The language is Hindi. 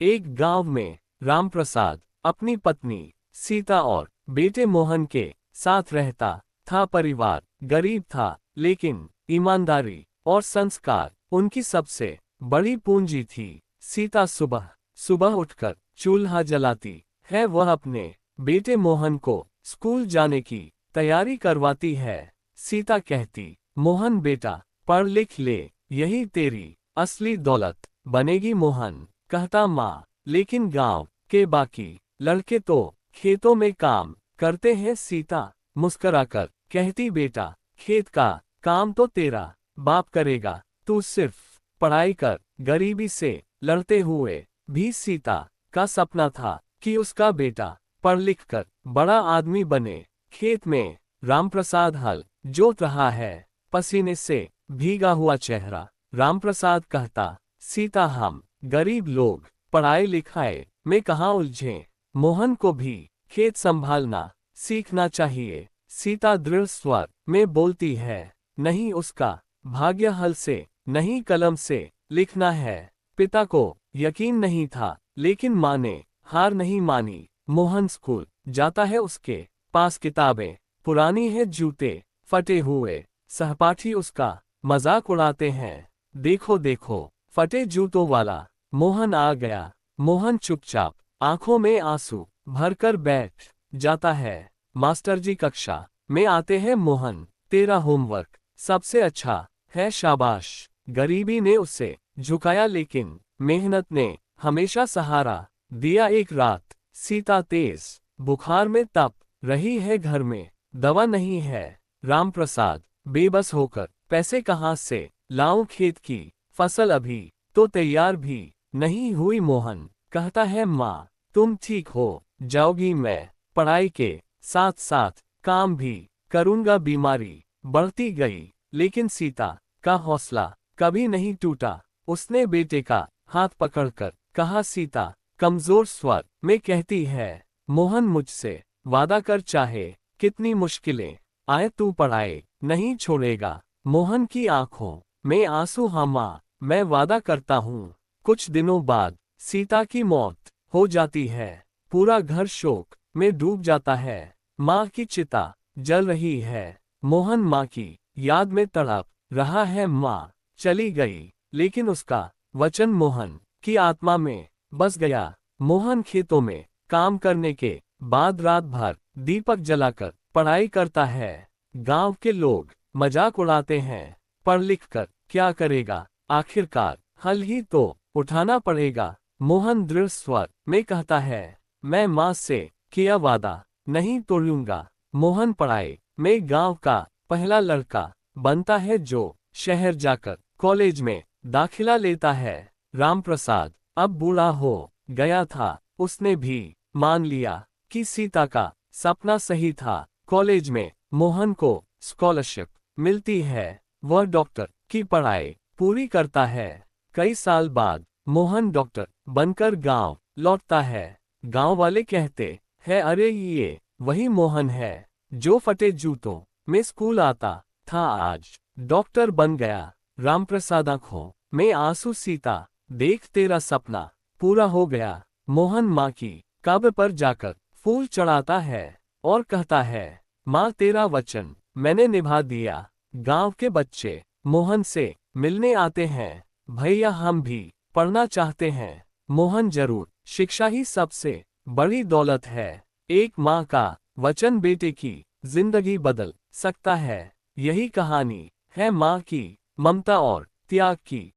एक गांव में रामप्रसाद अपनी पत्नी सीता और बेटे मोहन के साथ रहता था। परिवार गरीब था, लेकिन ईमानदारी और संस्कार उनकी सबसे बड़ी पूंजी थी। सीता सुबह सुबह उठकर चूल्हा जलाती है। वह अपने बेटे मोहन को स्कूल जाने की तैयारी करवाती है। सीता कहती, मोहन बेटा, पढ़ लिख ले, यही तेरी असली दौलत बनेगी। मोहन कहता, माँ, लेकिन गांव के बाकी लड़के तो खेतों में काम करते हैं। सीता मुस्कराकर कहती, बेटा, खेत का काम तो तेरा बाप करेगा, तू सिर्फ पढ़ाई कर। गरीबी से लड़ते हुए भी सीता का सपना था कि उसका बेटा पढ़ लिख कर बड़ा आदमी बने। खेत में रामप्रसाद हल जोत रहा है, पसीने से भीगा हुआ चेहरा। रामप्रसाद कहता, सीता, हम गरीब लोग पढ़ाई लिखाई में कहाँ उलझे। मोहन को भी खेत संभालना सीखना चाहिए। सीता दृढ़ स्वर में बोलती है, नहीं, उसका भाग्य हल से नहीं कलम से लिखना है। पिता को यकीन नहीं था, लेकिन माँ ने हार नहीं मानी। मोहन स्कूल जाता है, उसके पास किताबें पुरानी है, जूते फटे हुए। सहपाठी उसका मजाक उड़ाते हैं, देखो देखो, फटे जूतों वाला। मोहन आ गया। मोहन चुपचाप आंखों में आंसू भरकर बैठ जाता है। मास्टर जी कक्षा में आते हैं। मोहन, तेरा होमवर्क सबसे अच्छा है, शाबाश। गरीबी ने उसे झुकाया, लेकिन मेहनत ने हमेशा सहारा दिया। एक रात सीता तेज बुखार में तप रही है। घर में दवा नहीं है। रामप्रसाद बेबस होकर, पैसे कहाँ से लाऊं, खेत की फसल अभी तो तैयार भी नहीं हुई। मोहन कहता है, माँ, तुम ठीक हो जाओगी, मैं पढ़ाई के साथ साथ काम भी करूंगा। बीमारी बढ़ती गई, लेकिन सीता का हौसला कभी नहीं टूटा। उसने बेटे का हाथ पकड़कर कहा, सीता कमजोर स्वर में कहती है, मोहन, मुझसे वादा कर, चाहे कितनी मुश्किलें आए, तू पढ़ाई नहीं छोड़ेगा। मोहन की आंखों में आंसू, हाँ माँ, मैं वादा करता हूँ। कुछ दिनों बाद सीता की मौत हो जाती है। पूरा घर शोक में डूब जाता है। माँ की चिता जल रही है। मोहन माँ की याद में तड़प रहा है। माँ चली गई, लेकिन उसका वचन मोहन की आत्मा में बस गया। मोहन खेतों में काम करने के बाद रात भर दीपक जलाकर पढ़ाई करता है। गांव के लोग मजाक उड़ाते हैं, पढ़ लिख कर क्या करेगा, आखिरकार हल ही तो उठाना पड़ेगा। मोहन दृढ़ स्वर में कहता है, मैं माँ से किया वादा नहीं तोड़ूंगा। मोहन पढ़ाई में गांव का पहला लड़का बनता है, जो शहर जाकर कॉलेज में दाखिला लेता है। रामप्रसाद अब बूढ़ा हो गया था। उसने भी मान लिया कि सीता का सपना सही था। कॉलेज में मोहन को स्कॉलरशिप मिलती है। वह डॉक्टर की पढ़ाई पूरी करता है। कई साल बाद मोहन डॉक्टर बनकर गांव लौटता है। गांव वाले कहते हैं, अरे ये वही मोहन है जो फटे जूतों में स्कूल आता था, आज डॉक्टर बन गया। रामप्रसाद आंखों में आंसू, सीता देख, तेरा सपना पूरा हो गया। मोहन माँ की कब्र पर जाकर फूल चढ़ाता है और कहता है, माँ, तेरा वचन मैंने निभा दिया। गांव के बच्चे मोहन से मिलने आते हैं, भैया, हम भी पढ़ना चाहते हैं। मोहन, जरूर, शिक्षा ही सबसे बड़ी दौलत है। एक माँ का वचन बेटे की जिंदगी बदल सकता है। यही कहानी है माँ की ममता और त्याग की।